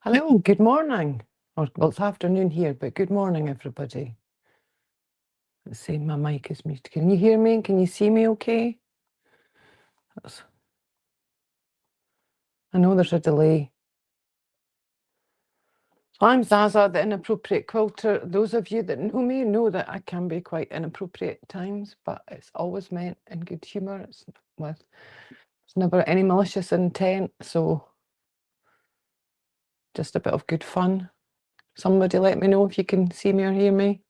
Hello, good morning. Or, well, it's afternoon here, but good morning, everybody. Let's see, my mic is muted. Can you hear me? Can you see me okay? I know there's a delay. So I'm Zaza, the inappropriate quilter. Those of you that know me know that I can be quite inappropriate at times, but it's always meant in good humour. It's never any malicious intent, so just a bit of good fun. Somebody let me know if you can see me or hear me.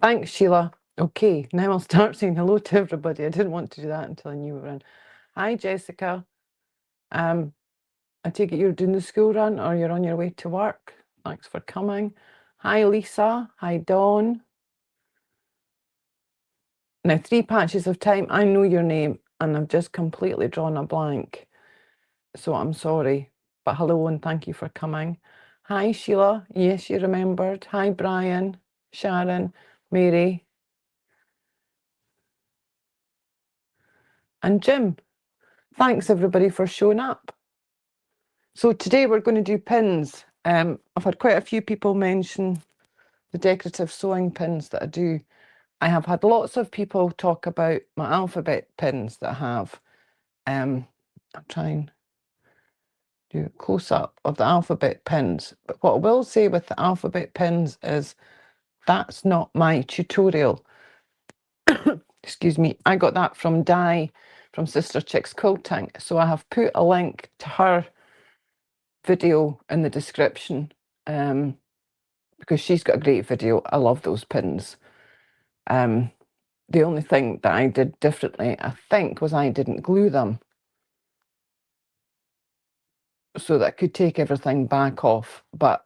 Thanks, Sheila. Okay, now I'll start saying hello to everybody. I didn't want to do that until I knew we were in. Hi, Jessica. I take it you're doing the school run or you're on your way to work. Thanks for coming. Hi, Lisa. Hi, Dawn. Now, 3 patches of time. I know your name and I've just completely drawn a blank. So I'm sorry. But hello and thank you for coming. Hi, Sheila. Yes, you remembered. Hi, Brian, Sharon, Mary, and Jim. Thanks, everybody, for showing up. So today we're going to do pins. I've had quite a few people mention the decorative sewing pins that I do. I have had lots of people talk about my alphabet pins that I have. I'll try and do a close-up of the alphabet pins. But what I will say with the alphabet pins is that's not my tutorial. Excuse me. I got that from Di from Sister Chicks Quilting. So I have put a link to her video in the description because she's got a great video. I love those pins. The only thing that I did differently, I think, was I didn't glue them so that I could take everything back off. But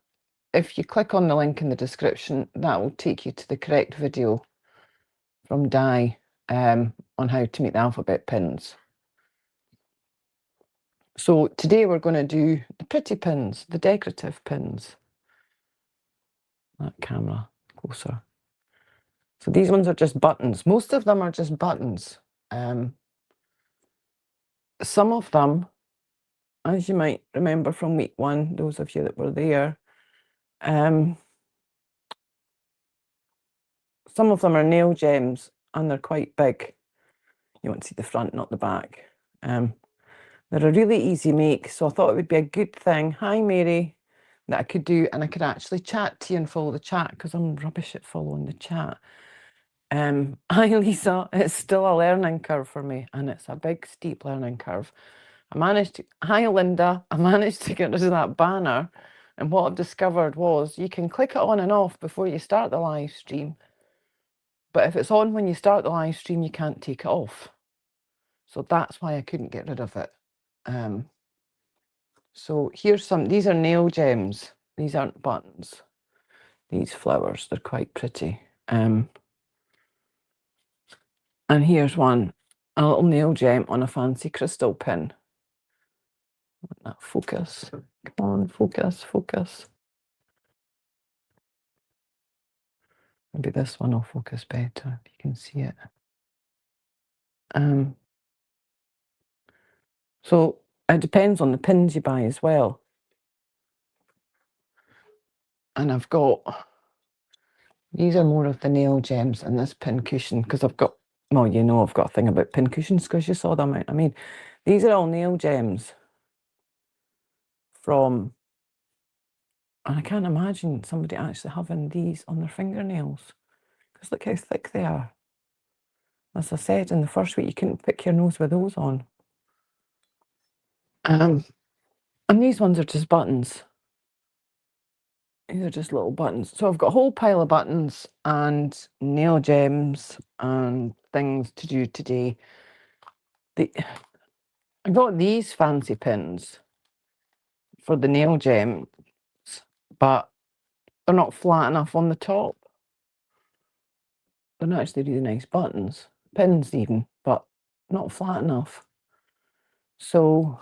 if you click on the link in the description, that will take you to the correct video from Di on how to make the alphabet pins. So today we're going to do the pretty pins, the decorative pins. That camera closer. So these ones are just buttons. Most of them are just buttons. Some of them, as you might remember from week 1, those of you that were there, some of them are nail gems and they're quite big. You want to see the front, not the back. They're a really easy make, so I thought it would be a good thing. Hi, Mary, that I could do, and I could actually chat to you and follow the chat because I'm rubbish at following the chat. Hi, Lisa. It's still a learning curve for me, and it's a big, steep learning curve. Hi, Linda. I managed to get rid of that banner, and what I've discovered was you can click it on and off before you start the live stream. But if it's on when you start the live stream, you can't take it off. So that's why I couldn't get rid of it. So here's some, these are nail gems. These aren't buttons. These flowers, they're quite pretty. And here's one, a little nail gem on a fancy crystal pin. That focus. Come on, focus, focus. Maybe this one will focus better if you can see it. So it depends on the pins you buy as well. And I've got, these are more of the nail gems and this pin cushion because I've got, well, you know, I've got a thing about pin cushions because you saw them out. I mean, these are all nail gems from, and I can't imagine somebody actually having these on their fingernails because look how thick they are. As I said in the first week, you couldn't pick your nose with those on. And these ones are just buttons. These are just little buttons. So I've got a whole pile of buttons and nail gems and things to do today. I got these fancy pins for the nail gems, but they're not flat enough on the top. They're not actually really nice buttons, pins even, but not flat enough. So,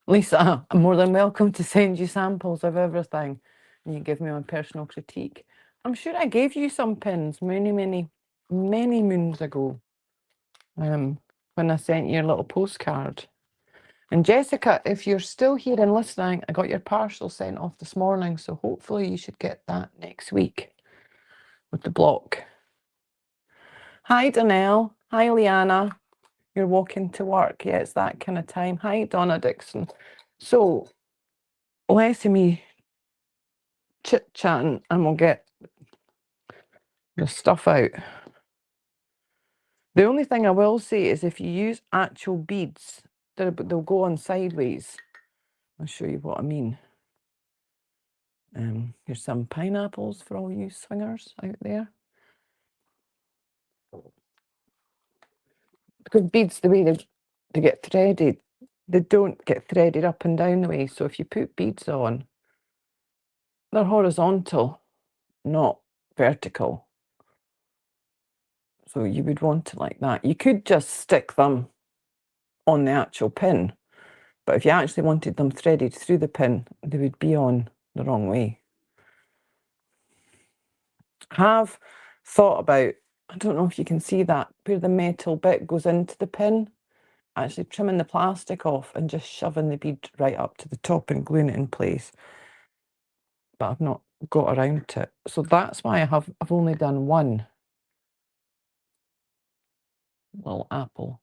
Lisa, I'm more than welcome to send you samples of everything and you give me my personal critique. I'm sure I gave you some pins many moons ago, when I sent you a little postcard. And Jessica, if you're still here and listening, I got your parcel sent off this morning, so hopefully you should get that next week with the block. Hi, Donnell. Hi, Liana. You're walking to work. Yeah, it's that kind of time. Hi, Donna Dixon. So, less of me chit-chatting and we'll get the stuff out. The only thing I will say is if you use actual beads, they'll go on sideways. I'll show you what I mean. Here's some pineapples for all you swingers out there. Because beads, the way they get threaded, they don't get threaded up and down the way. So if you put beads on, they're horizontal, not vertical. So you would want it like that. You could just stick them on the actual pin, but if you actually wanted them threaded through the pin, they would be on the wrong way. Have thought about, I don't know if you can see that, where the metal bit goes into the pin, actually trimming the plastic off and just shoving the bead right up to the top and gluing it in place. But I've not got around to it. So that's why I've only done one little apple.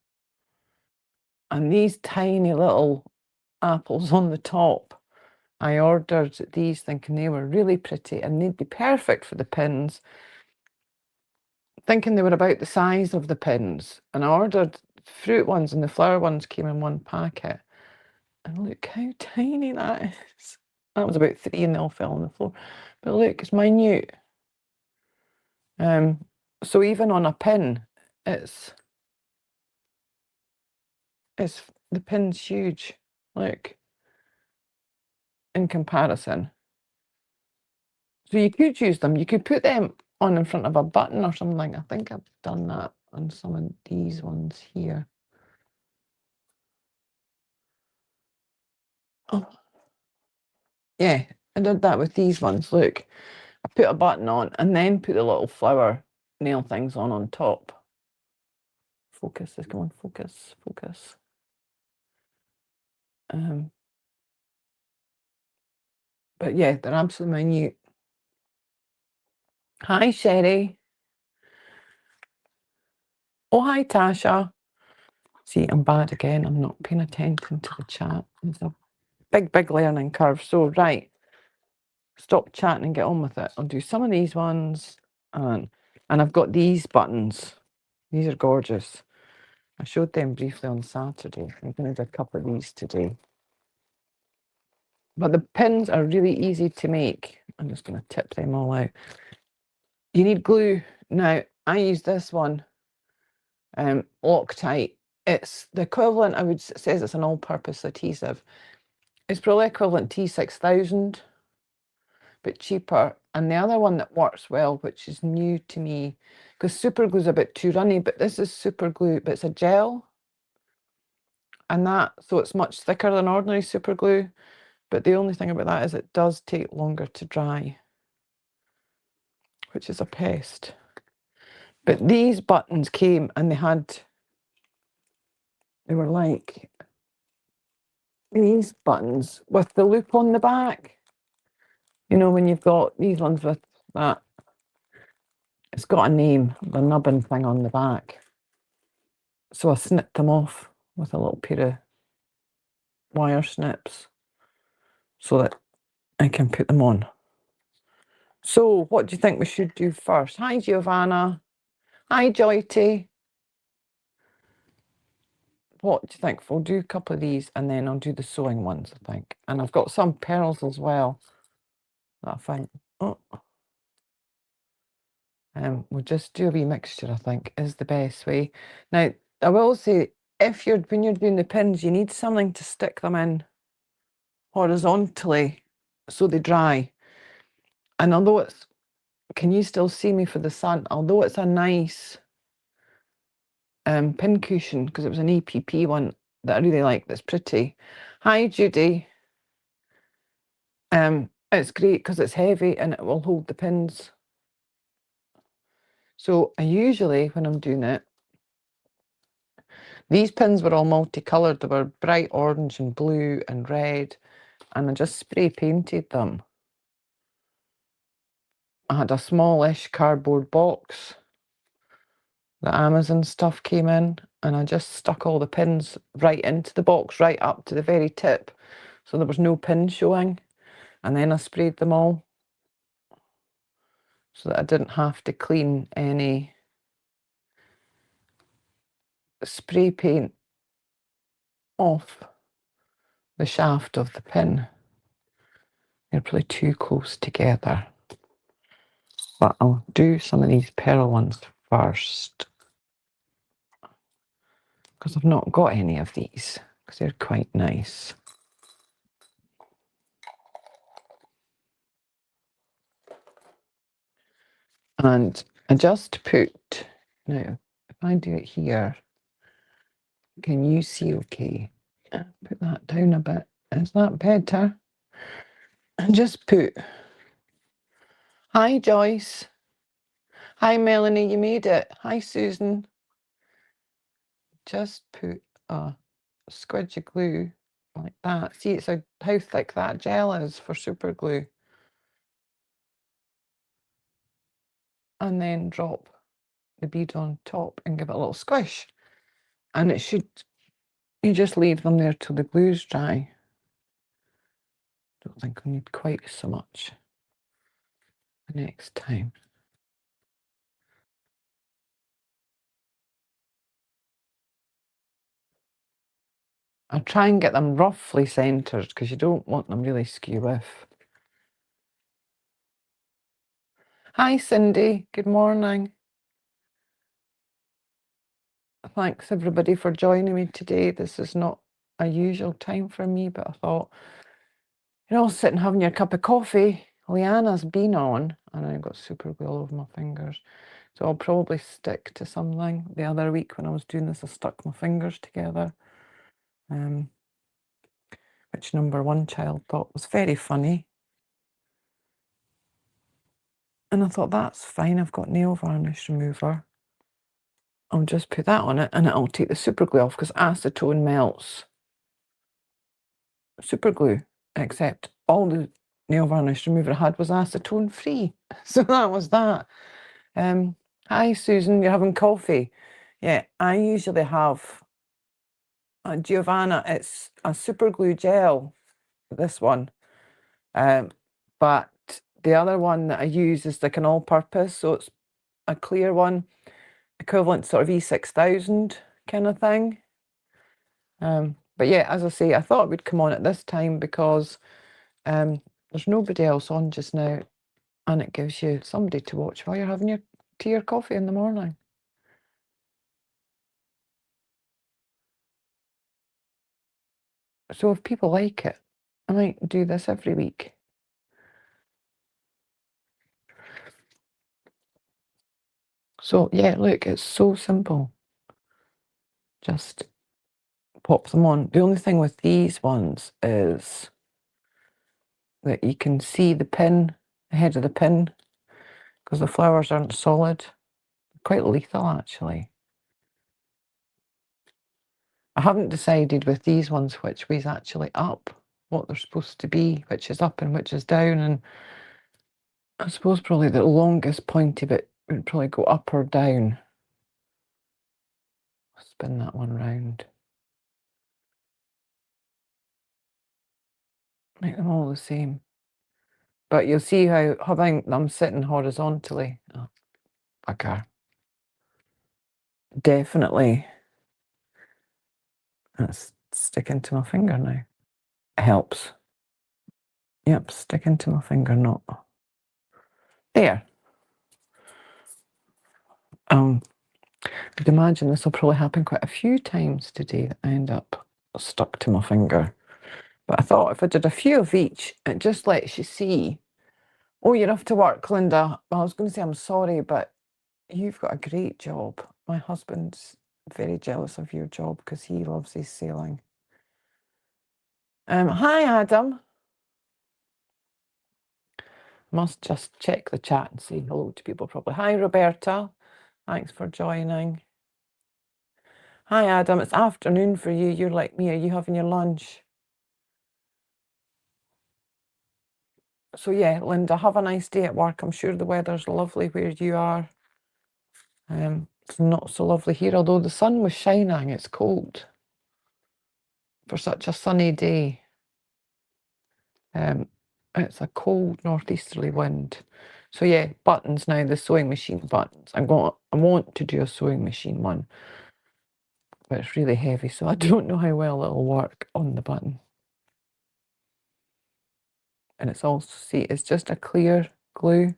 And these tiny little apples on the top, I ordered these thinking they were really pretty and they'd be perfect for the pins, thinking they were about the size of the pins. And I ordered fruit ones and the flower ones came in one packet. And look how tiny that is. That was about 3 and they all fell on the floor. But look, it's minute. So even on a pin, it's the pin's huge. Look, in comparison. So you could use them. You could put them on in front of a button or something. I think I've done that on some of these ones here. Oh, yeah, I did that with these ones. Look, I put a button on and then put the little flower nail things on top. Focus, come on, focus. But yeah, they're absolutely minute. Hi, Sherry. Oh, hi, Tasha. See, I'm bad again. I'm not paying attention to the chat. It's a big learning curve. So, right, stop chatting and get on with it. I'll do some of these ones. And I've got these buttons. These are gorgeous. I showed them briefly on Saturday. I'm going to do a couple of these today. But the pins are really easy to make. I'm just going to tip them all out. You need glue. Now, I use this one, Loctite. It's the equivalent, it says it's an all-purpose adhesive. It's probably equivalent to T6000, but cheaper. And the other one that works well, which is new to me, because super glue's a bit too runny, but this is super glue, but it's a gel. And so it's much thicker than ordinary super glue. But the only thing about that is it does take longer to dry, which is a pest. But these buttons came and they were like these buttons with the loop on the back. You know, when you've got these ones with that, it's got a name, the nubbin thing on the back. So I snipped them off with a little pair of wire snips so that I can put them on. So what do you think we should do first? Hi, Giovanna. Hi, Joyty. What do you think? We'll do a couple of these and then I'll do the sewing ones, I think. And I've got some pearls as well that I think. Oh. We'll just do a wee mixture, I think, is the best way. Now, I will say, when you're doing the pins, you need something to stick them in horizontally so they dry. And although can you still see me for the sun? Although it's a nice pin cushion, because it was an EPP one that I really like, that's pretty. Hi, Judy. It's great because it's heavy and it will hold the pins So I usually, when I'm doing it, these pins were all multicoloured. They were bright orange and blue and red, and I just spray painted them. I had a smallish cardboard box. The Amazon stuff came in, and I just stuck all the pins right into the box, right up to the very tip, so there was no pin showing. And then I sprayed them all so that I didn't have to clean any spray paint off the shaft of the pin. They're probably too close together. But I'll do some of these pearl ones first, because I've not got any of these, because they're quite nice. And I just put, now, if I do it here, can you see okay? Put that down a bit. Is that better? And just put, hi Joyce. Hi Melanie, you made it. Hi Susan. Just put a squidge of glue like that. See, it's how thick that gel is for super glue. And then drop the bead on top and give it a little squish. And it should, you just leave them there till the glue's dry. Don't think I need quite so much the next time. I'll try and get them roughly centred, because you don't want them really skew-off. Hi Cindy, good morning. Thanks everybody for joining me today. This is not a usual time for me, but I thought, you're all sitting having your cup of coffee. Leanna's been on, and I got super glue all over my fingers. So I'll probably stick to something. The other week when I was doing this, I stuck my fingers together, which number one child thought was very funny. And I thought, that's fine, I've got nail varnish remover. I'll just put that on it, and it'll take the super glue off, because acetone melts super glue, except all the nail varnish remover I had was acetone free. So that was that. Hi Susan, you're having coffee? Yeah, I usually have Giovanna, it's a super glue gel, this one. But the other one that I use is like an all-purpose, so it's a clear one, equivalent to sort of E6000 kind of thing. But yeah, as I say, I thought it would come on at this time because there's nobody else on just now, and it gives you somebody to watch while you're having your tea or coffee in the morning. So if people like it, I might do this every week. So yeah, look, it's so simple. Just pop them on. The only thing with these ones is that you can see the pin, the head of the pin, because the flowers aren't solid. Quite lethal, actually. I haven't decided with these ones which way's actually up, what they're supposed to be, which is up and which is down, and I suppose probably the longest pointy bit would probably go up or down. Spin that one round. Make them all the same. But you'll see how having them sitting horizontally, oh, bugger. Definitely, that's sticking to my finger now. It helps. Yep, sticking to my finger, not. There. I'd imagine this will probably happen quite a few times today that I end up stuck to my finger. But I thought if I did a few of each, it just lets you see. Oh, you're off to work, Linda. Well, I was going to say I'm sorry, but you've got a great job. My husband's very jealous of your job because he loves his sailing. Hi, Adam. Must just check the chat and say hello to people properly. Hi, Roberta. Thanks for joining. Hi, Adam. It's afternoon for you. You're like me. Are you having your lunch? So yeah, Linda, have a nice day at work. I'm sure the weather's lovely where you are. It's not so lovely here, although the sun was shining. It's cold for such a sunny day. It's a cold northeasterly wind. So yeah, buttons now, the sewing machine buttons. I want to do a sewing machine one, but it's really heavy, so I don't know how well it'll work on the button. And it's also, see, it's just a clear glue.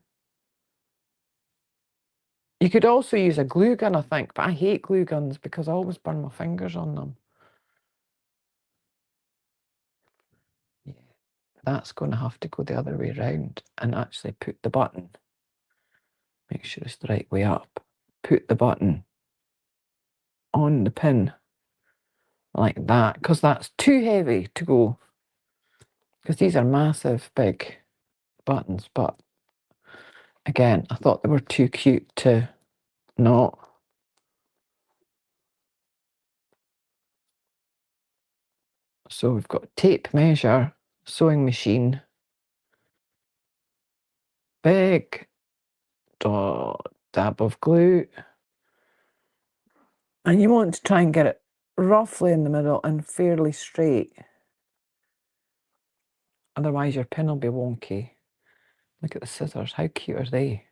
You could also use a glue gun, I think, but I hate glue guns because I always burn my fingers on them. Yeah, that's going to have to go the other way around and actually put the button, make sure it's the right way up, put the button on the pin like that, because that's too heavy to go, because these are massive, big buttons, but again, I thought they were too cute to not. So we've got tape measure, sewing machine, big dab of glue, and you want to try and get it roughly in the middle and fairly straight. Otherwise your pin will be wonky. Look at the scissors, how cute are they?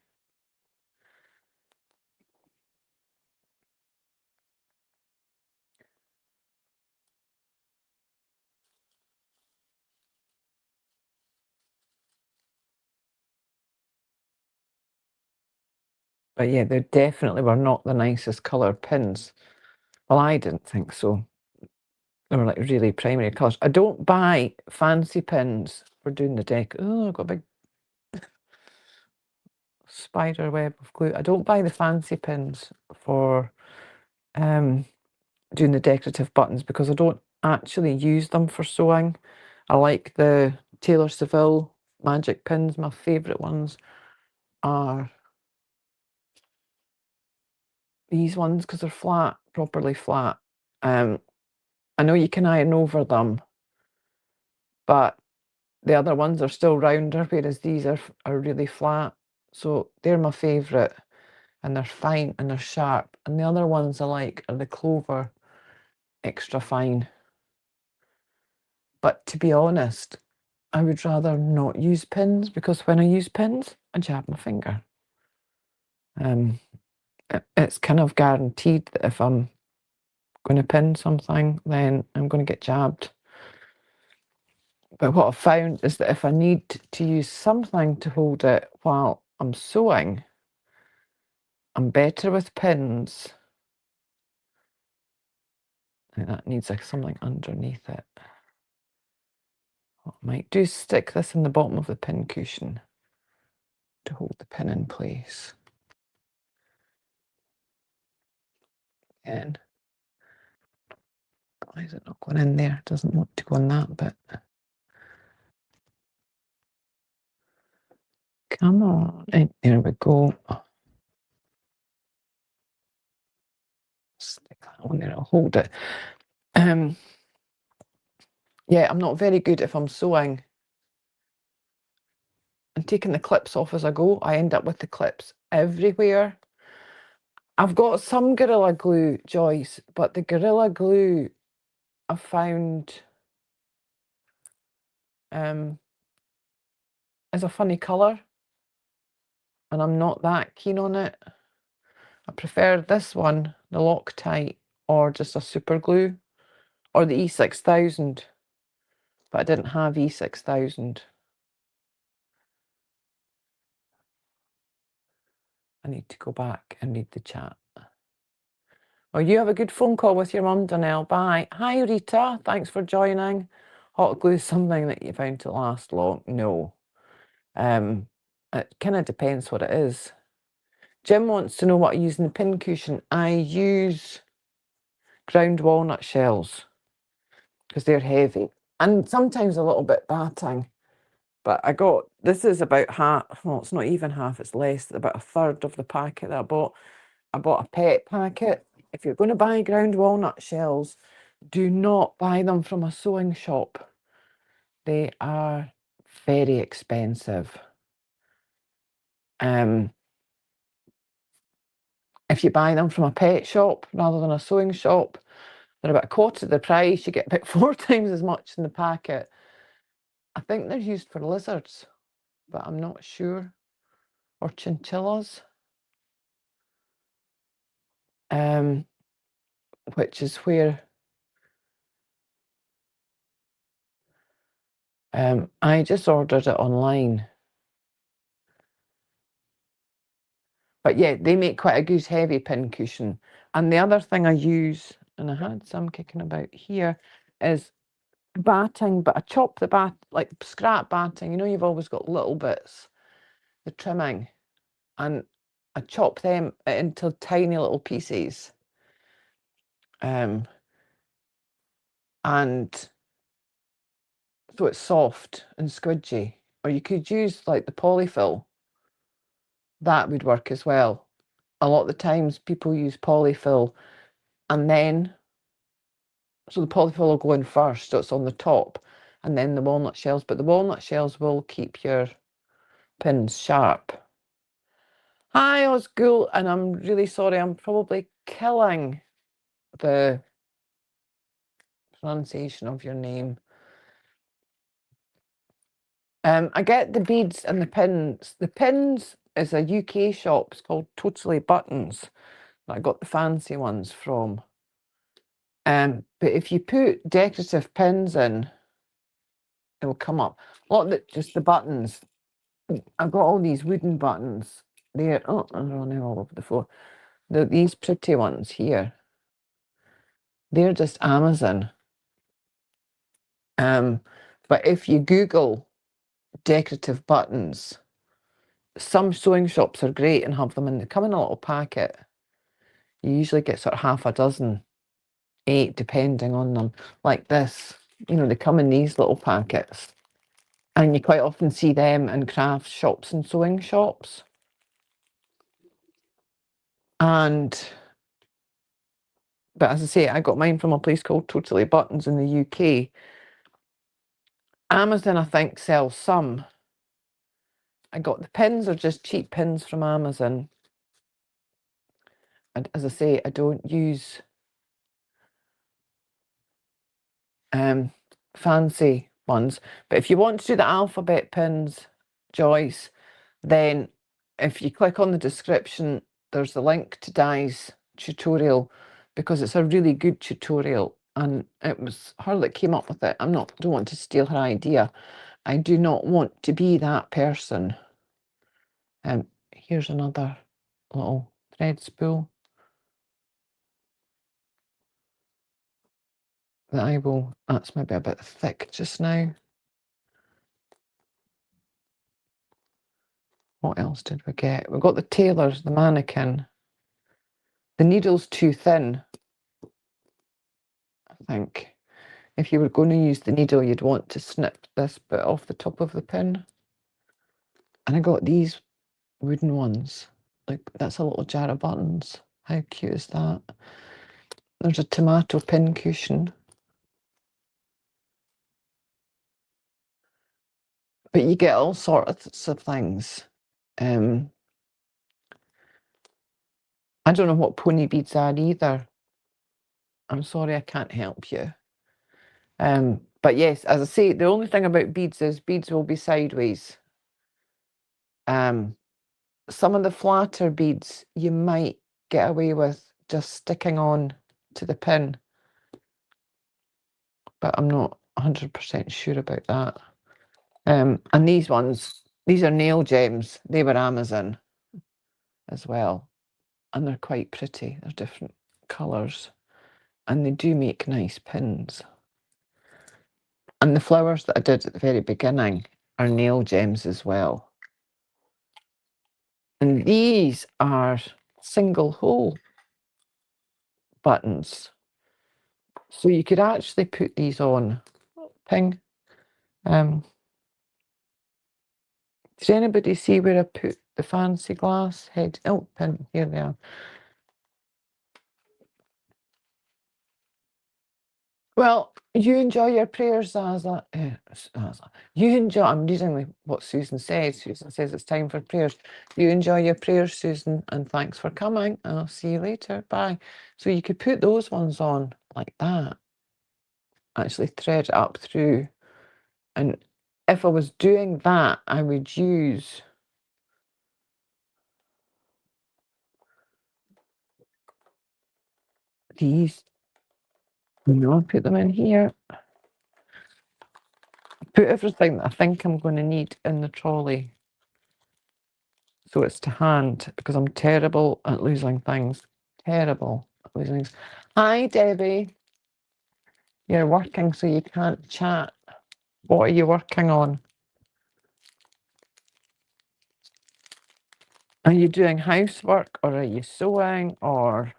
But yeah, they definitely were not the nicest coloured pins. Well, I didn't think so. They were like really primary colours. I don't buy fancy pins for doing the deck. Oh, I've got a big spider web of glue. I don't buy the fancy pins for doing the decorative buttons because I don't actually use them for sewing. I like the Taylor Seville magic pins. My favourite ones are these ones because they're flat, properly flat. I know you can iron over them, but the other ones are still rounder, whereas these are really flat. So they're my favourite, and they're fine and they're sharp. And the other ones I like are the Clover extra fine. But to be honest, I would rather not use pins because when I use pins, I jab my finger. It's kind of guaranteed that if I'm going to pin something, then I'm going to get jabbed. But what I've found is that if I need to use something to hold it while I'm sewing, I'm better with pins. And that needs like something underneath it. What I might do is stick this in the bottom of the pin cushion to hold the pin in place. Again, why is it not going in there? It doesn't want to go in that bit. Come on. And there we go. Stick that on there, I'll hold it. Yeah, I'm not very good if I'm sewing and taking the clips off as I go. I end up with the clips everywhere. I've got some Gorilla Glue, Joyce, but the Gorilla Glue I've found is a funny colour, and I'm not that keen on it. I prefer this one, the Loctite, or just a super glue, or the E6000, but I didn't have E6000. I need to go back and read the chat. Oh, you have a good phone call with your mum, Donnell. Bye. Hi, Rita. Thanks for joining. Hot glue is something that you found to last long? No. It kind of depends what it is. Jim wants to know what I use in the pin cushion. I use ground walnut shells because they're heavy and sometimes a little bit batting. But I got, this is about half, well, it's not even half, it's less, about a third of the packet that I bought. I bought a pet packet. If you're going to buy ground walnut shells, do not buy them from a sewing shop. They are very expensive. If you buy them from a pet shop rather than a sewing shop, they're about a quarter of the price. You get about 4 times as much in the packet. I think they're used for lizards, but I'm not sure. Or chinchillas. Which is where I just ordered it online. But yeah, they make quite a good heavy pin cushion. And the other thing I use, and I had some kicking about here, is batting, but I chop the like scrap batting. You know, you've always got little bits, the trimming, and I chop them into tiny little pieces. And so it's soft and squidgy. Or you could use like the polyfill. That would work as well. A lot of the times people use polyfill and then, so the polyfill will go in first, so it's on the top, and then the walnut shells, but the walnut shells will keep your pins sharp. Hi Osgool, and I'm really sorry, I'm probably killing the pronunciation of your name. I get the beads and the pins. The pins is a UK shop, it's called Totally Buttons. I got the fancy ones from. But if you put decorative pins in, it will come up. Not that just the buttons. I've got all these wooden buttons. They're running all over the floor. These pretty ones here. They're just Amazon. But if you Google decorative buttons, some sewing shops are great and have them, and they come in a little packet. You usually get sort of half a dozen, 8 depending on them, like this. You know, they come in these little packets. And you quite often see them in craft shops and sewing shops. But as I say, I got mine from a place called Totally Buttons in the UK. Amazon, I think, sells some. I got the pins are just cheap pins from Amazon. And as I say, I don't use fancy ones. But if you want to do the alphabet pins, Joyce, then if you click on the description, there's the link to Di's tutorial, because it's a really good tutorial, and it was her that came up with it. Don't want to steal her idea. I do not want to be that person. Here's another little thread spool that that's maybe a bit thick just now. What else did we get? We got the tailors, the mannequin. The needle's too thin, I think. If you were going to use the needle, you'd want to snip this bit off the top of the pin. And I got these wooden ones. Like, that's a little jar of buttons. How cute is that? There's a tomato pin cushion. But you get all sorts of things. I don't know what pony beads are either. I'm sorry, I can't help you. But yes, as I say, the only thing about beads is beads will be sideways. Some of the flatter beads you might get away with just sticking on to the pin, but I'm not 100% sure about that. And these ones, these are nail gems. They were Amazon as well, and they're quite pretty. They're different colours, and they do make nice pins. And the flowers that I did at the very beginning are nail gems as well. And these are single hole buttons. So you could actually put these on. Ping. Did anybody see where I put the fancy glass head? Oh, pin. Here they are. Well, you enjoy your prayers, Zaza. Zaza. You enjoy, I'm reading what Susan says. Susan says it's time for prayers. You enjoy your prayers, Susan, and thanks for coming. I'll see you later. Bye. So you could put those ones on like that. Actually thread it up through. And if I was doing that, I would use these. Put them in here. Put everything that I think I'm going to need in the trolley. So it's to hand, because I'm terrible at losing things. Terrible at losing things. Hi, Debbie. You're working, so you can't chat. What are you working on? Are you doing housework, or are you sewing, or...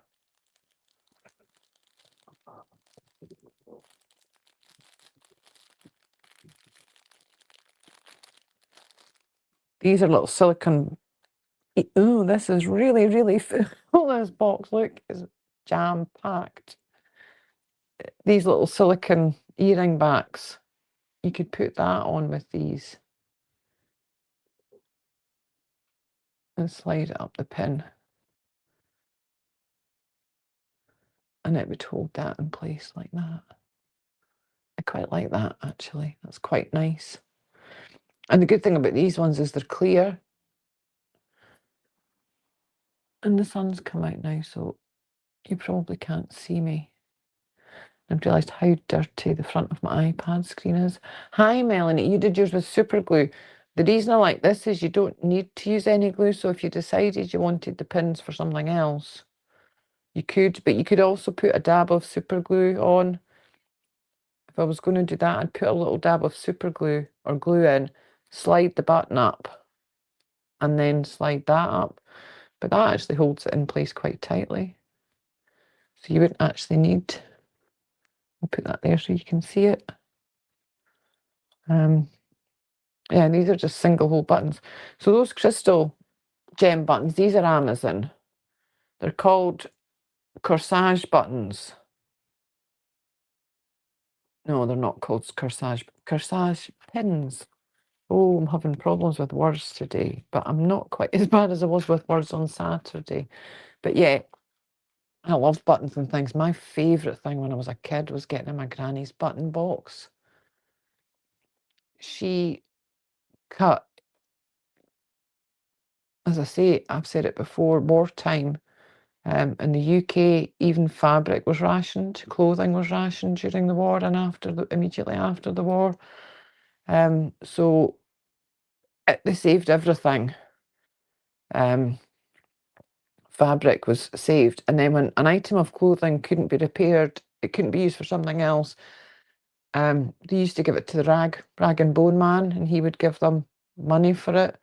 These are little silicone... Ooh, this is really, really full. This box, look, is jam-packed. These little silicone earring backs. You could put that on with these. And slide it up the pin. And it would hold that in place like that. I quite like that, actually. That's quite nice. And the good thing about these ones is they're clear. And the sun's come out now, so you probably can't see me. I've realised how dirty the front of my iPad screen is. Hi, Melanie. You did yours with super glue. The reason I like this is you don't need to use any glue, so if you decided you wanted the pins for something else, you could, but you could also put a dab of super glue on. If I was going to do that, I'd put a little dab of super glue or glue in, slide the button up, and then slide that up. But that actually holds it in place quite tightly. So you wouldn't actually need... I'll put that there so you can see it. Yeah, these are just single hole buttons. So those crystal gem buttons, these are Amazon. They're called corsage buttons. No, they're not called corsage. Corsage pins. Oh, I'm having problems with words today, but I'm not quite as bad as I was with words on Saturday. But yeah, I love buttons and things. My favourite thing when I was a kid was getting in my granny's button box. She cut, as I say, I've said it before, wartime. In the UK, even fabric was rationed, clothing was rationed during the war and immediately after the war. So they saved everything. Fabric was saved, and then when an item of clothing couldn't be repaired, it couldn't be used for something else, they used to give it to the rag and bone man, and he would give them money for it.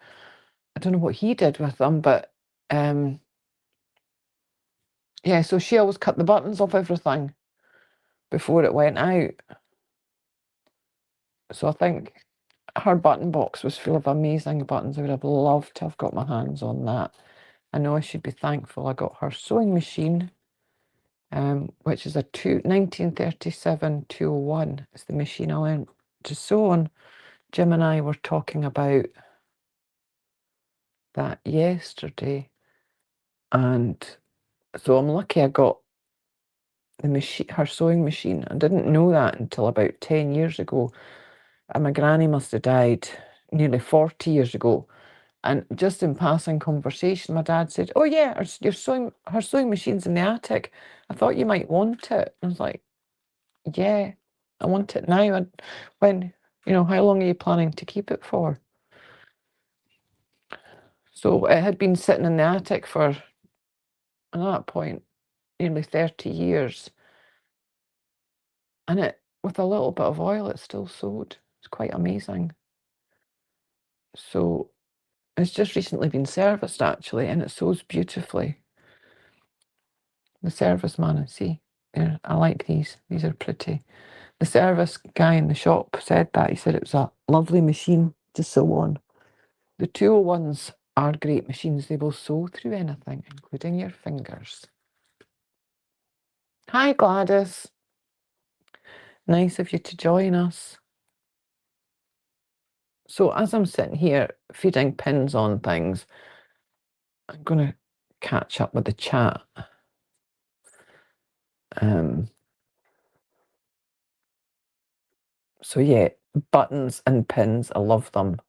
I don't know what he did with them, but yeah, so she always cut the buttons off everything before it went out. So I think her button box was full of amazing buttons. I would have loved to have got my hands on that. I know I should be thankful I got her sewing machine, which is a 1937 201. It's the machine I learned to sew on. Jim and I were talking about that yesterday. And so I'm lucky I got the machine, her sewing machine. I didn't know that until about 10 years ago. And my granny must have died nearly 40 years ago. And just in passing conversation, my dad said, "Oh yeah, her sewing machine's in the attic. I thought you might want it." I was like, "Yeah, I want it now." And when, how long are you planning to keep it for? So it had been sitting in the attic for, at that point, nearly 30 years. And with a little bit of oil, it still sewed. It's quite amazing. So it's just recently been serviced, actually, and it sews beautifully. The service man, see, there, I like these. These are pretty. The service guy in the shop said that. He said it was a lovely machine to sew on. The 201s are great machines. They will sew through anything, including your fingers. Hi, Gladys. Nice of you to join us. So as I'm sitting here feeding pins on things, I'm going to catch up with the chat. So yeah, buttons and pins, I love them.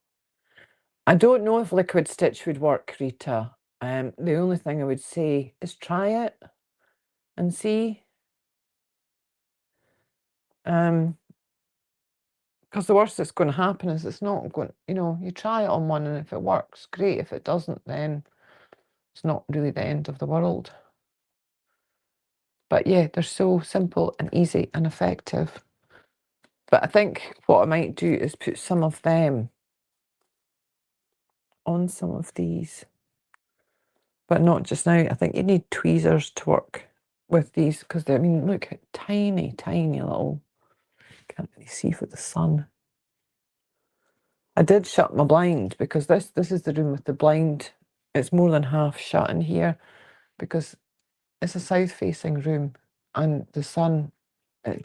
I don't know if liquid stitch would work, Rita. The only thing I would say is try it and see. Because the worst that's going to happen is it's not going, you try it on one and if it works, great. If it doesn't, then it's not really the end of the world. But yeah, they're so simple and easy and effective. But I think what I might do is put some of them on some of these. But not just now. I think you need tweezers to work with these because I mean, look how tiny, tiny little. Can't really see for the sun. I did shut my blind because this is the room with the blind. It's more than half shut in here because it's a south-facing room and the sun, I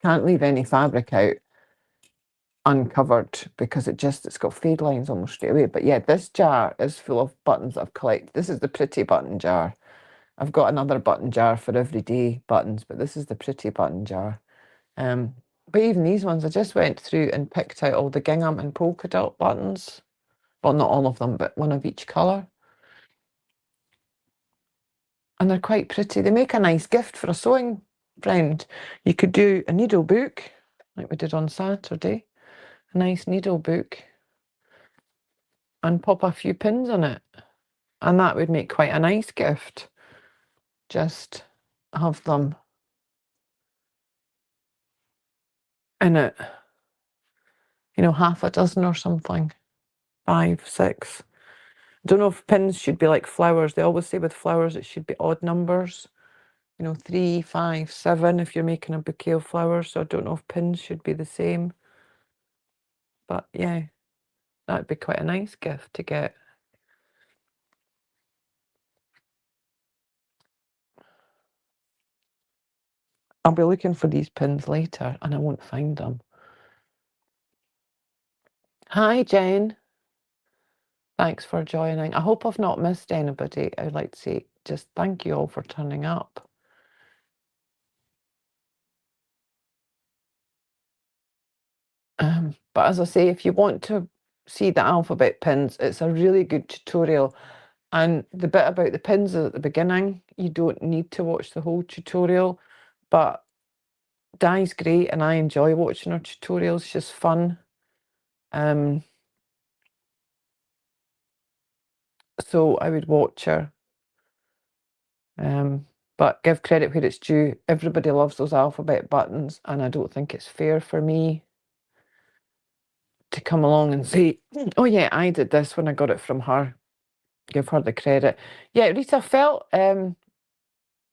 can't leave any fabric out uncovered because it's got fade lines almost straight away. But yeah, this jar is full of buttons I've collected. This is the pretty button jar. I've got another button jar for everyday buttons, but this is the pretty button jar. But even these ones, I just went through and picked out all the gingham and polka dot buttons. Well, not all of them, but one of each colour. And they're quite pretty. They make a nice gift for a sewing friend. You could do a needle book, like we did on Saturday. A nice needle book. And pop a few pins on it. And that would make quite a nice gift. Just have them in it. Half a dozen or something. 5, 6. Don't know if pins should be like flowers. They always say with flowers it should be odd numbers. 3, 5, 7 if you're making a bouquet of flowers. So I don't know if pins should be the same. But yeah, that'd be quite a nice gift to get. I'll be looking for these pins later and I won't find them. Hi, Jen. Thanks for joining. I hope I've not missed anybody. I'd like to say just thank you all for turning up. But as I say, if you want to see the alphabet pins, it's a really good tutorial. And the bit about the pins is at the beginning. You don't need to watch the whole tutorial. But Di's great and I enjoy watching her tutorials. She's fun. So I would watch her. But give credit where it's due. Everybody loves those alphabet buttons, and I don't think it's fair for me to come along and say, oh yeah, I did this when I got it from her. Give her the credit. Yeah, Rita, felt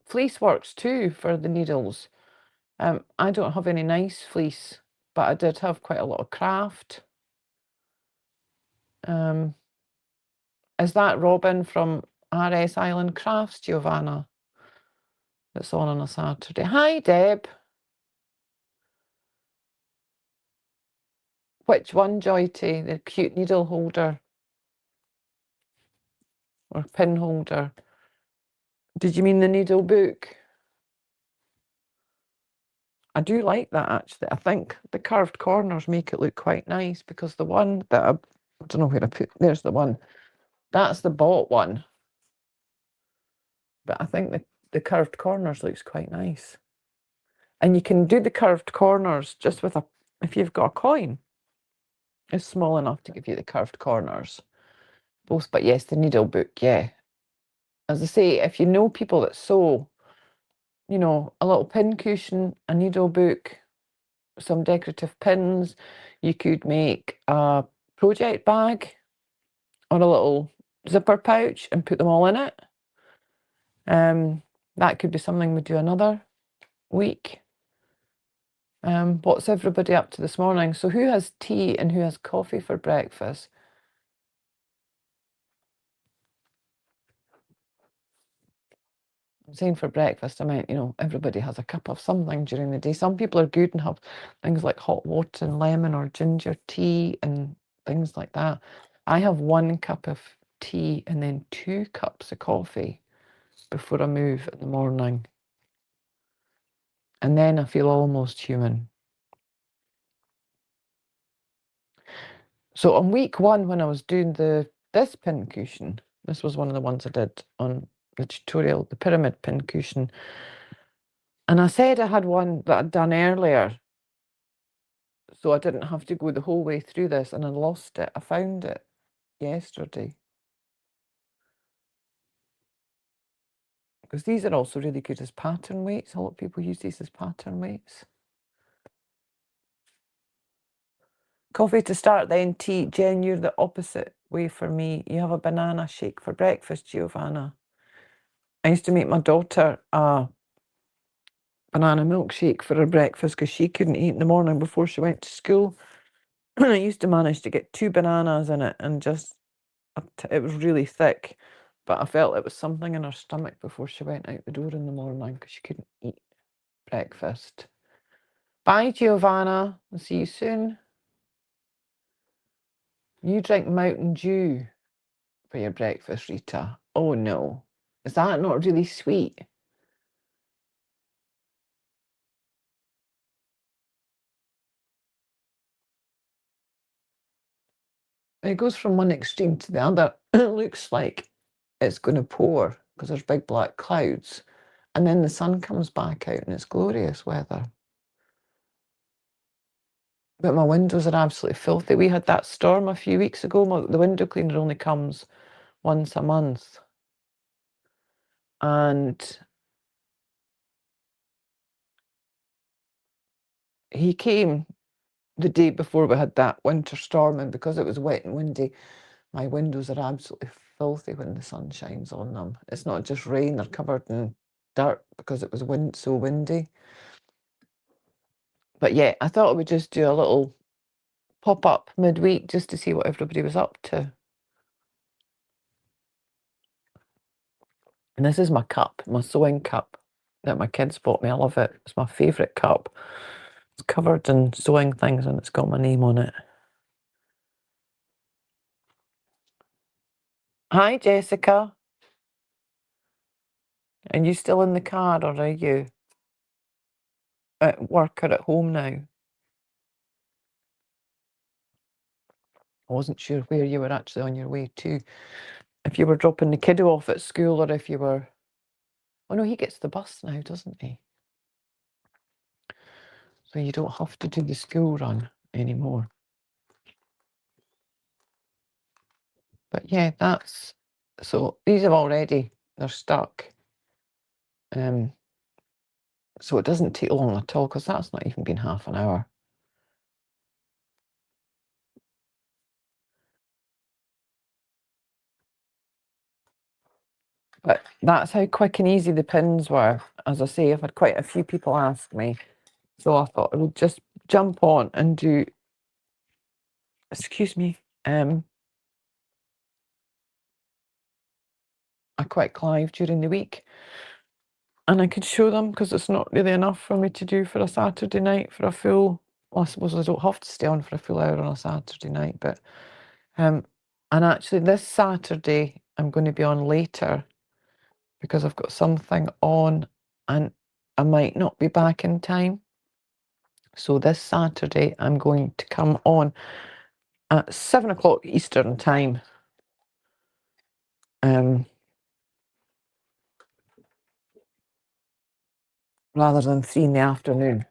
fleece works too for the needles. I don't have any nice fleece, but I did have quite a lot of craft. Is that Robin from RS Island Crafts, Giovanna? That's on a Saturday. Hi, Deb. Which one, Joyty? The cute needle holder or pin holder? Did you mean the needle book? I do like that actually. I think the curved corners make it look quite nice because the one that I don't know where I put, there's the one. That's the bought one. But I think the curved corners looks quite nice. And you can do the curved corners just with if you've got a coin. It's small enough to give you the curved corners. Both, but yes, the needle book, yeah. As I say, if you know people that sew, a little pin cushion, a needle book, some decorative pins, you could make a project bag or a little zipper pouch and put them all in it. That could be something we do another week. What's everybody up to this morning? So who has tea and who has coffee for breakfast? I'm saying for breakfast, I meant, everybody has a cup of something during the day. Some people are good and have things like hot water and lemon or ginger tea and things like that. I have 1 cup of tea and then 2 cups of coffee before I move in the morning. And then I feel almost human. So on week 1, when I was doing this pin cushion, this was one of the ones I did on the tutorial, the pyramid pin cushion. And I said I had one that I'd done earlier, so I didn't have to go the whole way through this, and I lost it. I found it yesterday. Because these are also really good as pattern weights. A lot of people use these as pattern weights. Coffee to start, then tea. Jen, you're the opposite way for me. You have a banana shake for breakfast, Giovanna. I used to make my daughter a banana milkshake for her breakfast because she couldn't eat in the morning before she went to school. I used to manage to get 2 bananas in it, and just, it was really thick, but I felt it was something in her stomach before she went out the door in the morning because she couldn't eat breakfast. Bye, Giovanna. I'll see you soon. You drink Mountain Dew for your breakfast, Rita. Oh no. Is that not really sweet? It goes from one extreme to the other. It looks like it's going to pour because there's big black clouds. And then the sun comes back out and it's glorious weather. But my windows are absolutely filthy. We had that storm a few weeks ago. The window cleaner only comes once a month. And he came the day before we had that winter storm, and because it was wet and windy, my windows are absolutely filthy when the sun shines on them. It's not just rain, they're covered in dirt because it was so windy. But yeah, I thought I would just do a little pop-up midweek just to see what everybody was up to. And this is my cup, my sewing cup that my kids bought me. I love it. It's my favourite cup. It's covered in sewing things and it's got my name on it. Hi, Jessica. Are you still in the car, or are you at work or at home now? I wasn't sure where you were actually on your way to. If you were dropping the kiddo off at school, or if you were... Oh no, he gets the bus now, doesn't he? So you don't have to do the school run anymore. But yeah, that's... So these have already... They're stuck. So it doesn't take long at all, because that's not even been half an hour. But that's how quick and easy the pins were. As I say, I've had quite a few people ask me. So I thought I would just jump on and do... Excuse me. A quick live during the week. And I could show them, because it's not really enough for me to do for a Saturday night for a full... Well, I suppose I don't have to stay on for a full hour on a Saturday night, but... and actually this Saturday I'm going to be on later because I've got something on and I might not be back in time. So this Saturday I'm going to come on at 7 o'clock Eastern time. Rather than 3 in the afternoon.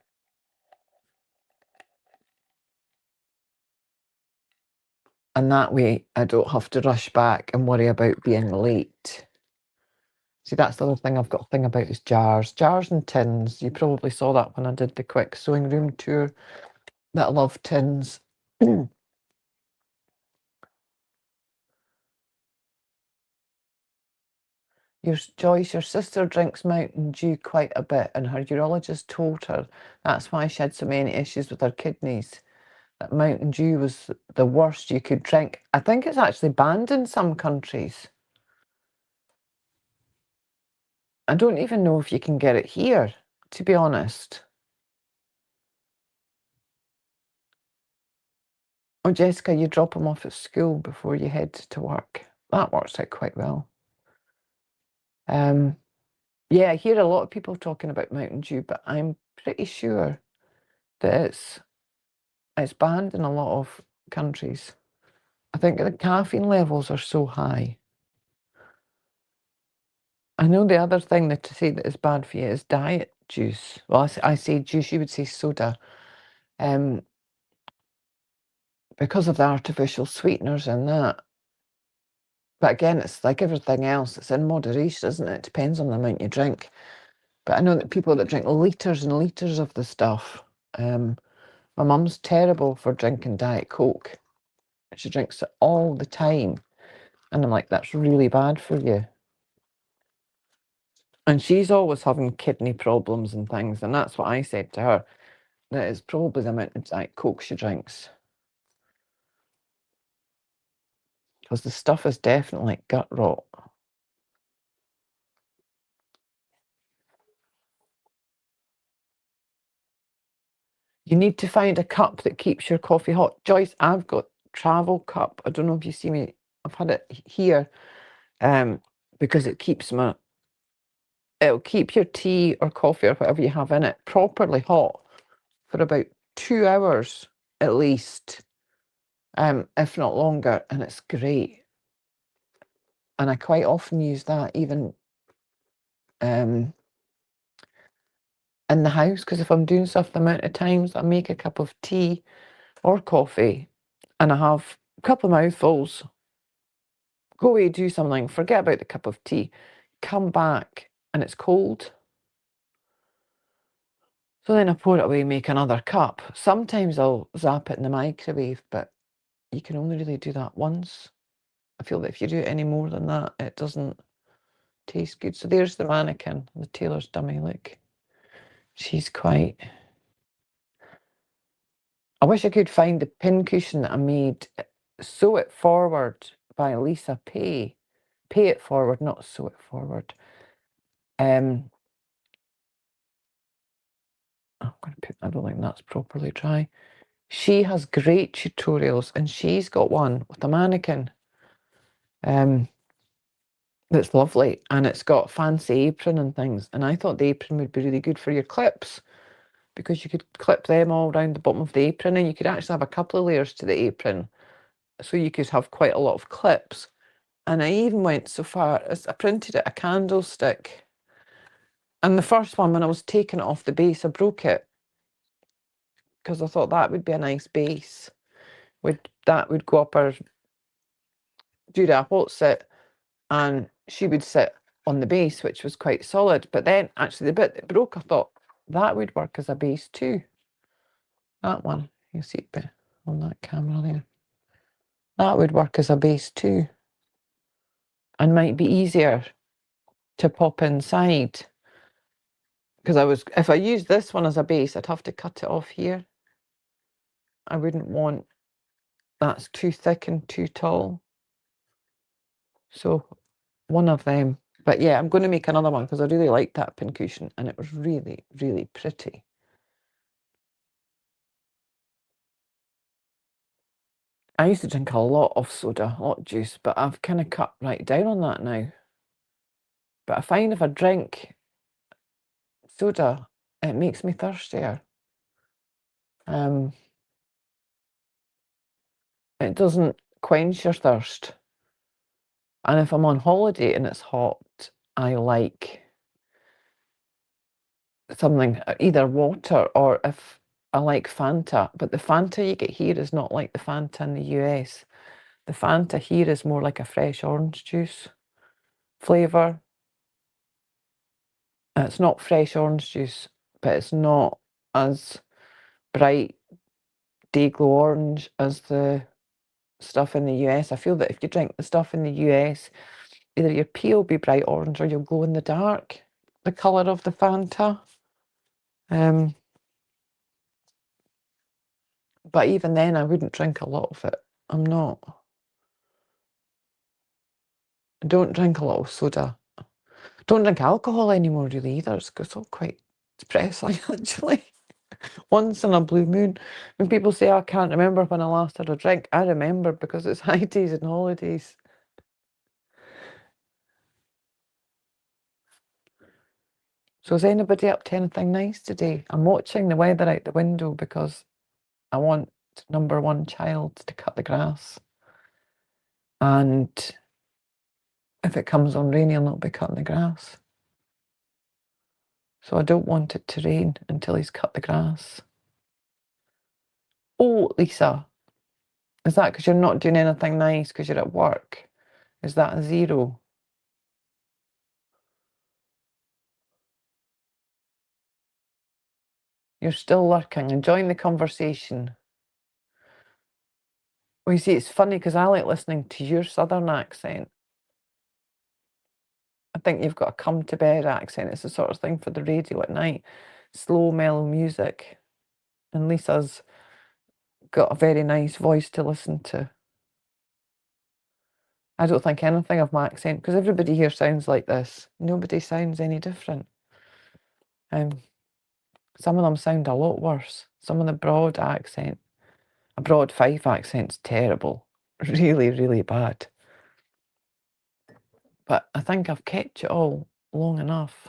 And that way I don't have to rush back and worry about being late. See, that's the other thing I've got to think about is jars. Jars and tins. You probably saw that when I did the quick sewing room tour, that I love tins. Joyce, your sister drinks Mountain Dew quite a bit, and her urologist told her that's why she had so many issues with her kidneys, that Mountain Dew was the worst you could drink. I think it's actually banned in some countries. I don't even know if you can get it here, to be honest. Oh, Jessica, you drop them off at school before you head to work. That works out quite well. Yeah, I hear a lot of people talking about Mountain Dew, but I'm pretty sure that it's banned in a lot of countries. I think the caffeine levels are so high. I know the other thing that to say that is bad for you is diet juice. Well, I say juice, you would say soda. Because of the artificial sweeteners in that. But again, it's like everything else, it's in moderation, isn't it? It depends on the amount you drink. But I know that people that drink litres and litres of the stuff. My mum's terrible for drinking Diet Coke. She drinks it all the time. And I'm like, that's really bad for you. And she's always having kidney problems and things. And that's what I said to her. That is probably the amount of Diet Coke she drinks. Because the stuff is definitely gut rot. You need to find a cup that keeps your coffee hot. Joyce, I've got travel cup. I don't know if you see me. I've had it here because it keeps it'll keep your tea or coffee or whatever you have in it properly hot for about 2 hours at least, if not longer, and it's great. And I quite often use that even in the house, because if I'm doing stuff, the amount of times I make a cup of tea or coffee and I have a couple of mouthfuls, go away, do something, forget about the cup of tea, come back and it's cold. So then I pour it away, make another cup. Sometimes I'll zap it in the microwave, but you can only really do that once. I feel that if you do it any more than that, it doesn't taste good. So there's the mannequin, the tailor's dummy, look. She's quite... I wish I could find the pincushion that I made. Sew It Forward by Lisa Pay. Pay It Forward, not Sew It Forward. I'm going to put, I don't think that's properly dry. She has great tutorials, and she's got one with a mannequin that's lovely, and it's got fancy apron and things. And I thought the apron would be really good for your clips, because you could clip them all around the bottom of the apron, and you could actually have a couple of layers to the apron, so you could have quite a lot of clips. And I even went so far as I printed it a candlestick. And the first one, when I was taking it off the base, I broke it, because I thought that would be a nice base. That would go up her Judah hot sit, and she would sit on the base, which was quite solid. But then actually the bit that broke, I thought that would work as a base too. That one, you see it on that camera there. That would work as a base too, and might be easier to pop inside. Because if I used this one as a base, I'd have to cut it off here. I wouldn't want, that's too thick and too tall. So one of them. But yeah, I'm going to make another one because I really liked that pincushion, and it was really, really pretty. I used to drink a lot of soda, a lot of juice, but I've kind of cut right down on that now. But I find if I drink soda, it makes me thirstier. It doesn't quench your thirst. And if I'm on holiday and it's hot, I like something, either water, or if I like Fanta. But the Fanta you get here is not like the Fanta in the US. The Fanta here is more like a fresh orange juice flavour. It's not fresh orange juice, but it's not as bright day-glow orange as the stuff in the US. I feel that if you drink the stuff in the US, either your pee will be bright orange or you'll glow in the dark, the colour of the Fanta. But even then, I wouldn't drink a lot of it. I don't drink a lot of soda. Don't drink alcohol anymore really either. It's all quite depressing actually. Once in a blue moon. When people say, I can't remember when I last had a drink, I remember because it's high days and holidays. So is anybody up to anything nice today? I'm watching the weather out the window because I want number one child to cut the grass. And if it comes on rainy, I'll not be cutting the grass. So I don't want it to rain until he's cut the grass. Oh, Lisa, is that because you're not doing anything nice because you're at work? Is that a 0? You're still lurking and join the conversation. Well, you see, it's funny because I like listening to your southern accent. I think you've got a come to bed accent. It's the sort of thing for the radio at night. Slow, mellow music. And Lisa's got a very nice voice to listen to. I don't think anything of my accent because everybody here sounds like this. Nobody sounds any different. Some of them sound a lot worse. Some of the broad accent. A broad Fife accent's terrible. Really, really bad. But I think I've kept you all long enough.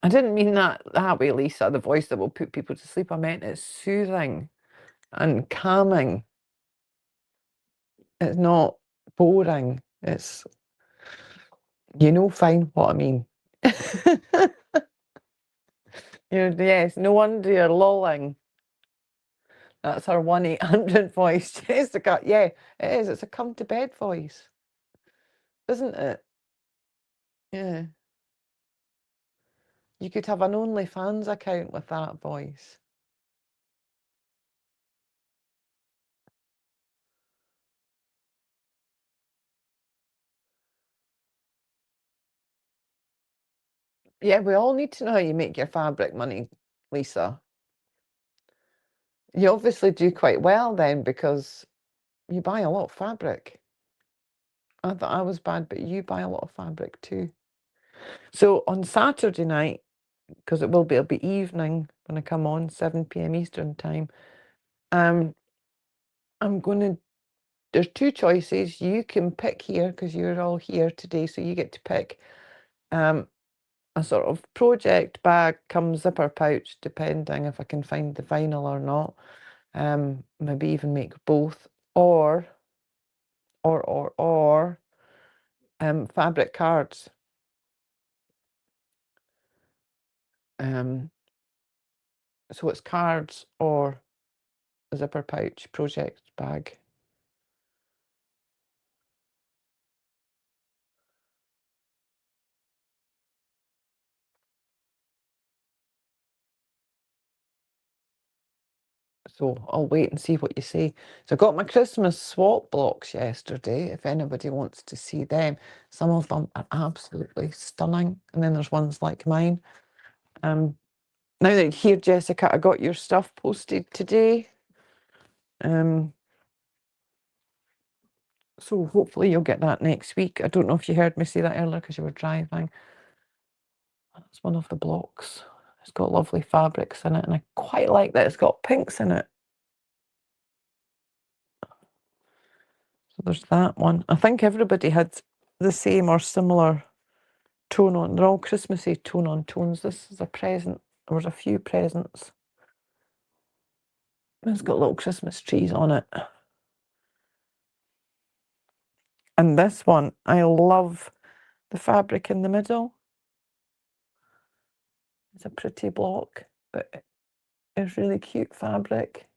I didn't mean that way, Lisa, the voice that will put people to sleep. I meant it's soothing and calming. It's not boring. It's, fine what I mean. Yes, no wonder you're lolling. That's her 1-800 voice, Jessica. Yeah, it is. It's a come to bed voice, isn't it? Yeah. You could have an OnlyFans account with that voice. Yeah, we all need to know how you make your fabric money, Lisa. You obviously do quite well then because you buy a lot of fabric. I thought I was bad, but you buy a lot of fabric too. So on Saturday night, because it'll be evening when I come on, 7 p.m. Eastern time, I'm going to, there's 2 choices. You can pick here because you're all here today, so you get to pick a sort of project bag, come zipper pouch, depending if I can find the vinyl or not. Maybe even make both, or fabric cards. So it's cards or a zipper pouch project bag. So I'll wait and see what you say. So I got my Christmas swap blocks yesterday, if anybody wants to see them. Some of them are absolutely stunning. And then there's ones like mine. Now that here, Jessica, I got your stuff posted today. So hopefully you'll get that next week. I don't know if you heard me say that earlier because you were driving. That's one of the blocks. It's got lovely fabrics in it, and I quite like that it's got pinks in it. So there's that one. I think everybody had the same or similar tone on. They're all Christmassy tone on tones. This is a present. There was a few presents. It's got little Christmas trees on it. And this one, I love the fabric in the middle. It's a pretty block, but it's really cute fabric.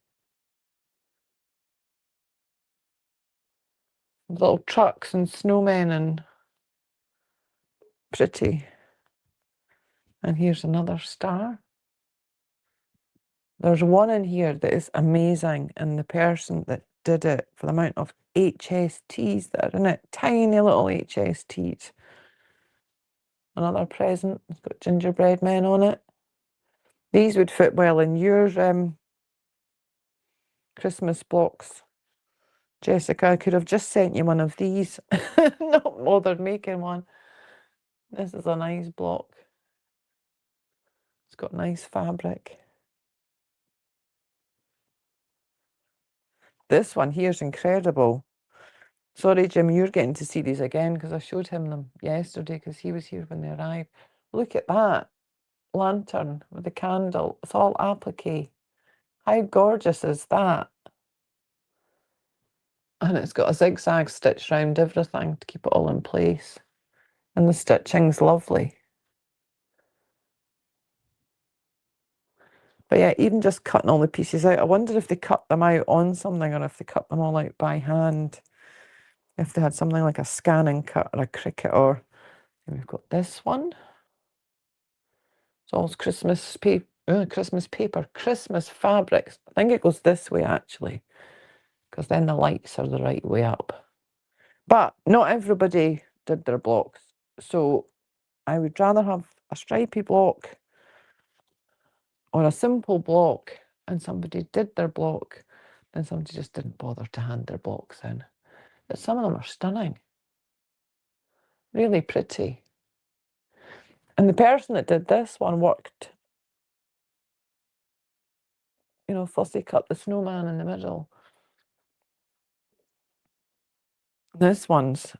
Little trucks and snowmen and pretty. And here's another star. There's one in here that is amazing, and the person that did it, for the amount of HSTs that are in it, tiny little HSTs. Another present. It's got gingerbread men on it. These would fit well in your Christmas blocks, Jessica, I could have just sent you one of these. Not bothered making one. This is a nice block. It's got nice fabric. This one here's incredible. Sorry, Jim, you're getting to see these again because I showed him them yesterday because he was here when they arrived. Look at that lantern with the candle. It's all applique. How gorgeous is that? And it's got a zigzag stitch around everything to keep it all in place. And the stitching's lovely. But yeah, even just cutting all the pieces out, I wonder if they cut them out on something or if they cut them all out by hand. If they had something like a scanning cut or a Cricut, or we've got this one. It's all Christmas paper, Christmas fabrics. I think it goes this way actually, because then the lights are the right way up. But not everybody did their blocks. So I would rather have a stripy block or a simple block and somebody did their block than somebody just didn't bother to hand their blocks in. But some of them are stunning. Really pretty. And the person that did this one worked, you know, fussy cut the snowman in the middle. This one's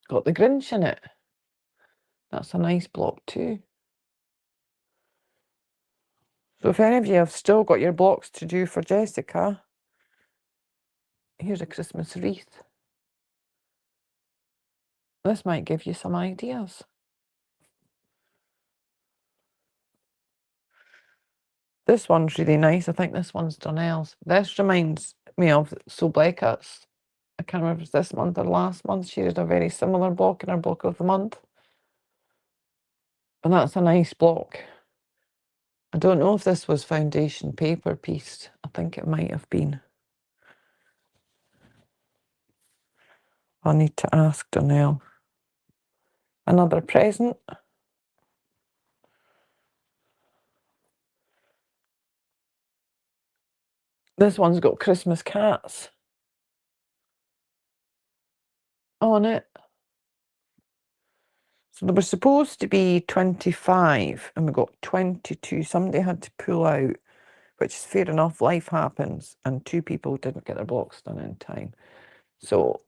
got the Grinch in it. That's a nice block too. So if any of you have still got your blocks to do for Jessica, here's a Christmas wreath. This might give you some ideas. This one's really nice. I think this one's Donnell's. This reminds me of So Blacket's. I can't remember if it's this month or last month. She did a very similar block in her block of the month. And that's a nice block. I don't know if this was foundation paper pieced. I think it might have been. I'll need to ask Donnell. Another present. This one's got Christmas cats on it. So there was supposed to be 25 and we got 22. Somebody had to pull out, which is fair enough. Life happens. And 2 people didn't get their blocks done in time. So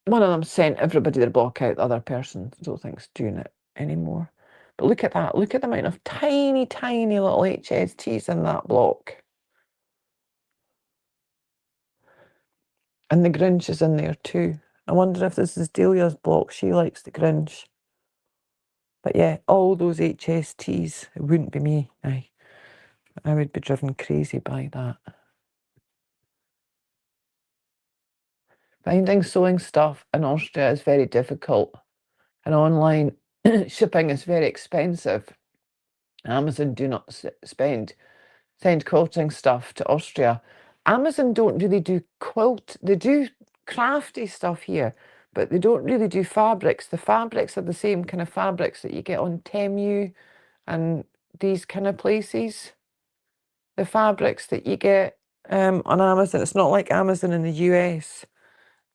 one of them sent everybody their block out. The other person I don't think's doing it anymore. But look at that. Look at the amount of tiny, tiny little HSTs in that block. And the Grinch is in there too. I wonder if this is Delia's block. She likes the Grinch. But yeah, all those HSTs, it wouldn't be me. I would be driven crazy by that. Finding sewing stuff in Austria is very difficult. And online shipping is very expensive. Amazon do not send quilting stuff to Austria. Amazon don't really do they do crafty stuff here, but they don't really do fabrics. The fabrics are the same kind of fabrics that you get on Temu and these kind of places. The fabrics that you get on Amazon, it's not like Amazon in the US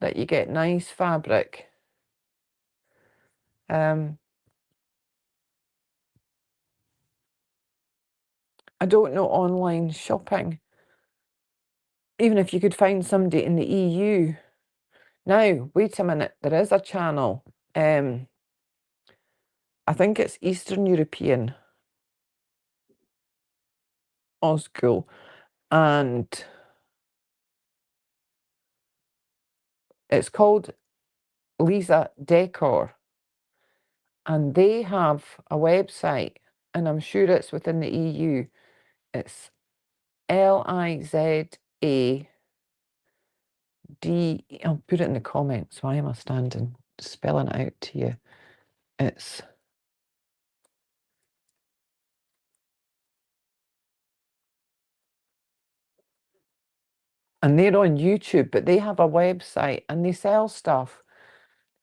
that you get nice fabric. I don't know online shopping. Even if you could find somebody in the EU. Now, wait a minute, there is a channel. I think it's Eastern European Oschool. And it's called Lisa Decor. And they have a website, and I'm sure it's within the EU. It's LIZAD. I'll put it in the comments. Why am I standing spelling it out to you? It's and they're on YouTube, but they have a website and they sell stuff.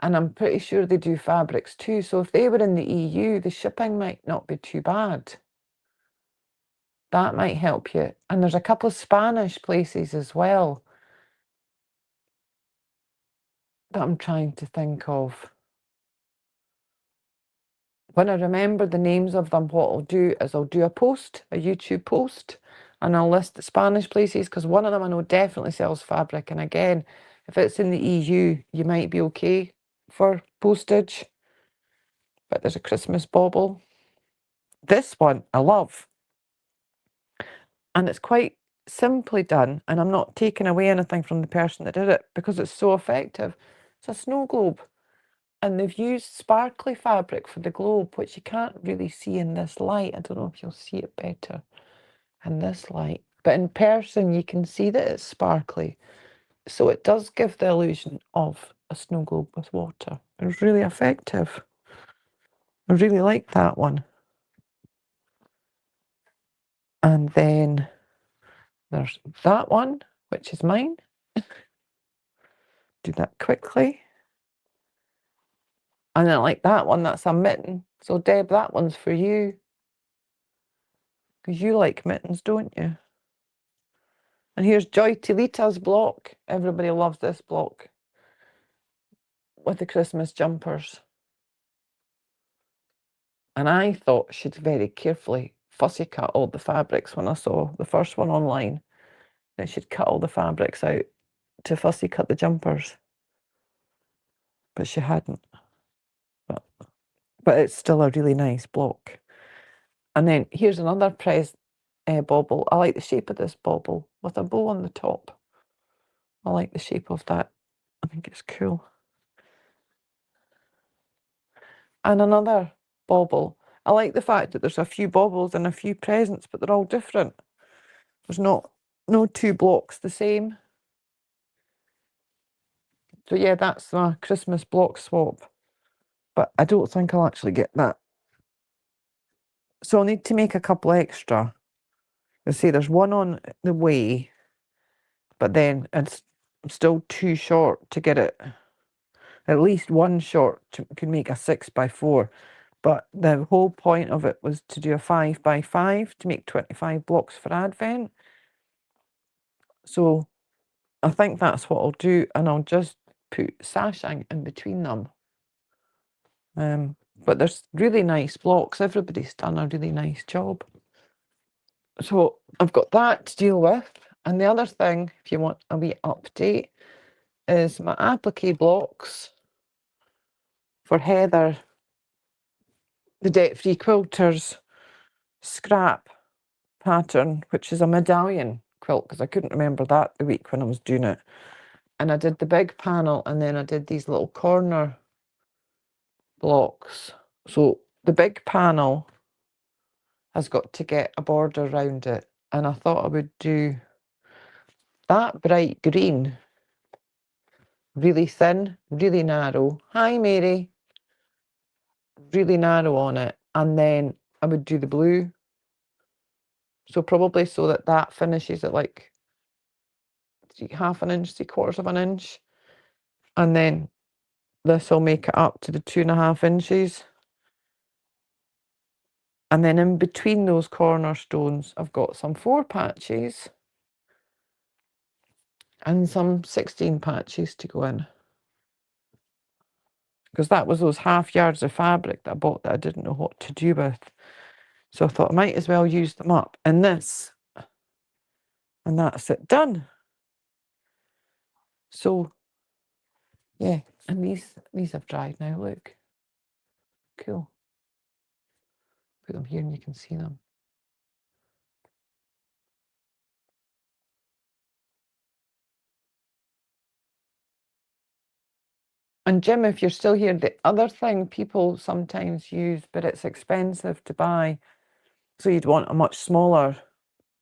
And I'm pretty sure they do fabrics too. So if they were in the EU, the shipping might not be too bad. That might help you. And there's a couple of Spanish places as well. that I'm trying to think of. When I remember the names of them, what I'll do is I'll do a post, a YouTube post, and I'll list the Spanish places, because one of them I know definitely sells fabric. And again, if it's in the EU, you might be okay for postage. But there's a Christmas bauble. This one I love. And it's quite simply done, and I'm not taking away anything from the person that did it because it's so effective. It's a snow globe. And they've used sparkly fabric for the globe, which you can't really see in this light. I don't know if you'll see it better in this light. But in person, you can see that it's sparkly. So it does give the illusion of a snow globe with water. It's really effective. I really like that one. And then there's that one, which is mine. Do that quickly. And I like that one, that's a mitten. So Deb, that one's for you. Because you like mittens, don't you? And here's Joy Tilita's block. Everybody loves this block with the Christmas jumpers. And I thought she'd very carefully fussy cut all the fabrics when I saw the first one online. That she'd cut all the fabrics out to fussy cut the jumpers. But she hadn't. But it's still a really nice block. And then here's another bauble. I like the shape of this bauble with a bow on the top. I like the shape of that. I think it's cool. And another bauble. I like the fact that there's a few baubles and a few presents, but they're all different. There's no two blocks the same. So yeah, that's my Christmas block swap. But I don't think I'll actually get that. So I'll need to make a couple extra. You see, there's one on the way, but then it's still too short to get it. At least one short could make a 6x4. But the whole point of it was to do a 5x5 to make 25 blocks for Advent. So I think that's what I'll do, and I'll just put sashing in between them. But there's really nice blocks. Everybody's done a really nice job. So I've got that to deal with. And the other thing, if you want a wee update, is my applique blocks for Heather, the debt-free quilters scrap pattern, which is a medallion quilt, because I couldn't remember that the week when I was doing it. And I did the big panel, and then I did these little corner blocks. So the big panel has got to get a border around it, and I thought I would do that bright green, really thin, really narrow. Hi, Mary. Really narrow on it, and then I would do the blue. So probably so that that finishes at like half an inch, 3/4 of an inch, and then this will make it up to the 2.5 inches. And then in between those cornerstones, I've got some 4 patches and some 16 patches to go in. Because that was those half yards of fabric that I bought that I didn't know what to do with. So I thought I might as well use them up in this. And that's it done. So, yeah, and these have dried now, look. Cool. Put them here and you can see them. And Jim, if you're still here, the other thing people sometimes use, but it's expensive to buy, so you'd want a much smaller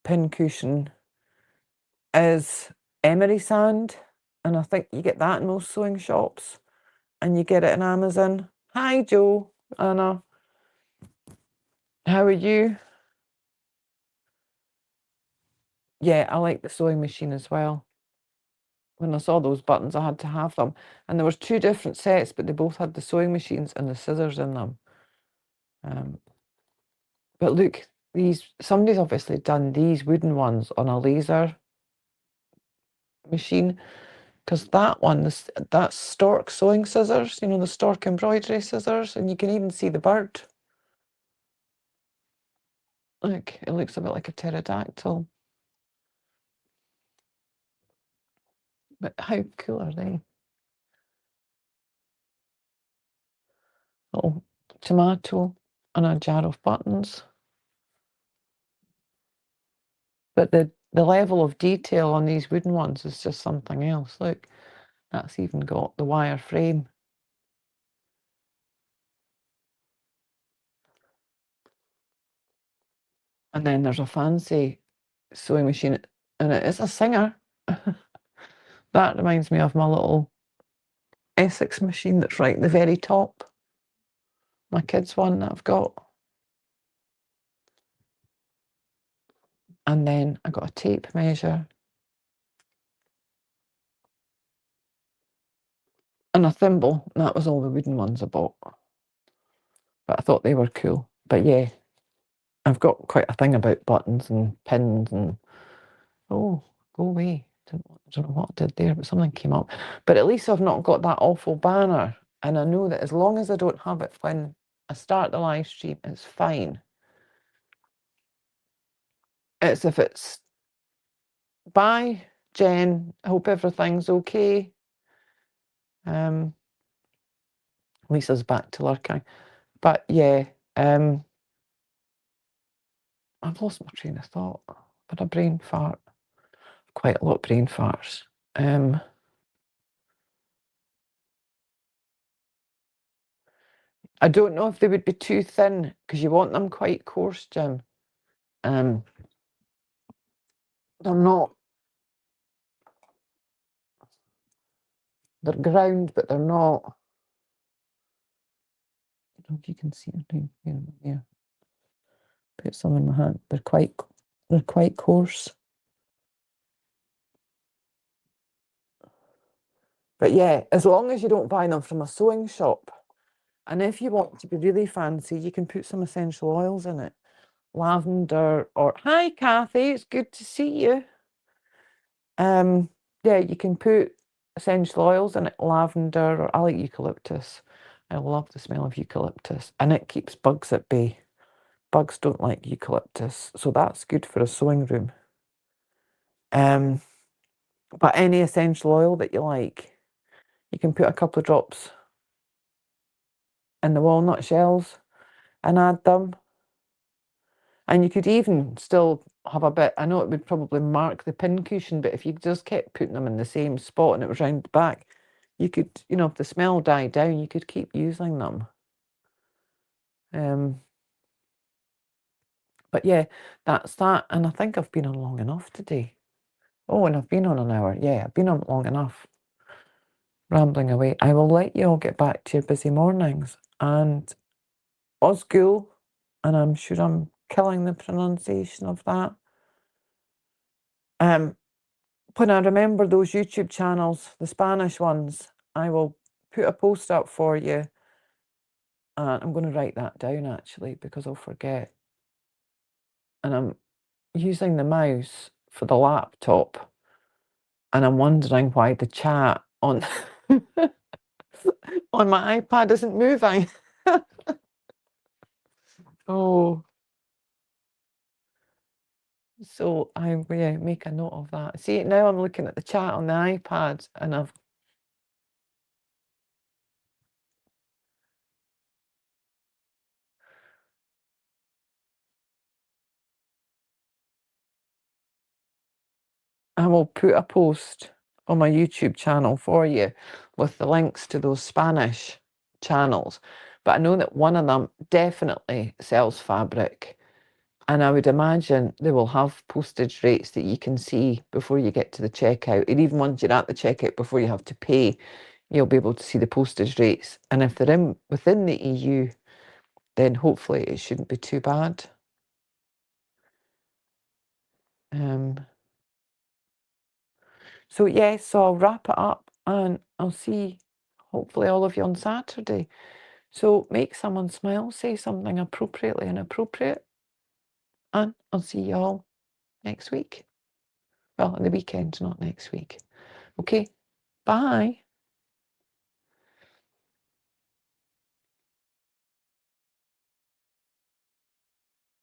pin cushion, is emery sand. And I think you get that in most sewing shops, and you get it in Amazon. Hi, Joe, Anna. How are you? Yeah, I like the sewing machine as well. When I saw those buttons, I had to have them. And there was 2 different sets, but they both had the sewing machines and the scissors in them. But look, somebody's obviously done these wooden ones on a laser machine, because that one, that's stork sewing scissors, you know, the stork embroidery scissors, and you can even see the bird. Like, it looks a bit like a pterodactyl. But how cool are they? Little tomato and a jar of buttons. But the level of detail on these wooden ones is just something else. Look, that's even got the wire frame. And then there's a fancy sewing machine, and it is a Singer. That reminds me of my little Essex machine that's right at the very top. My kids' one that I've got. And then I got a tape measure. And a thimble. That was all the wooden ones I bought. But I thought they were cool. But yeah, I've got quite a thing about buttons and pins and... Oh, go away. I don't know what I did there, but something came up. But at least I've not got that awful banner. And I know that as long as I don't have it when I start the live stream, it's fine. It's if it's... Bye, Jen. I hope everything's okay. Lisa's back to lurking. But yeah, I've lost my train of thought. But a brain fart. Quite a lot of brain farts. I don't know if they would be too thin, because you want them quite coarse, Jim. They're not. They're ground, but they're not. I don't know if you can see it. Yeah. Put some in my hand. They're quite coarse. But yeah, as long as you don't buy them from a sewing shop. And if you want to be really fancy, you can put some essential oils in it. Lavender or... Hi, Kathy. It's good to see you. Yeah, you can put essential oils in it. Lavender, or I like eucalyptus. I love the smell of eucalyptus. And it keeps bugs at bay. Bugs don't like eucalyptus. So that's good for a sewing room. But any essential oil that you like, you can put a couple of drops in the walnut shells and add them. And you could even still have a bit... I know it would probably mark the pin cushion, but if you just kept putting them in the same spot and it was round the back, you could, you know, if the smell died down, you could keep using them. But yeah, that's that. And I think I've been on long enough today. Oh, and I've been on an hour. Yeah, I've been on long enough. Rambling away. I will let you all get back to your busy mornings. And Osgood, and I'm sure I'm killing the pronunciation of that. When I remember those YouTube channels, the Spanish ones, I will put a post up for you. And I'm going to write that down, actually, because I'll forget. And I'm using the mouse for the laptop. And I'm wondering why the chat on on my iPad isn't moving. Oh. So I will make a note of that. See, now I'm looking at the chat on the iPad and I will put a post on my YouTube channel for you with the links to those Spanish channels. But I know that one of them definitely sells fabric. And I would imagine they will have postage rates that you can see before you get to the checkout. And even once you're at the checkout, before you have to pay, you'll be able to see the postage rates. And if they're within the EU, then hopefully it shouldn't be too bad. So yes, so I'll wrap it up and I'll see hopefully all of you on Saturday. So make someone smile, say something appropriately inappropriate, and I'll see you all next week. Well, on the weekend, not next week. Okay, Bye.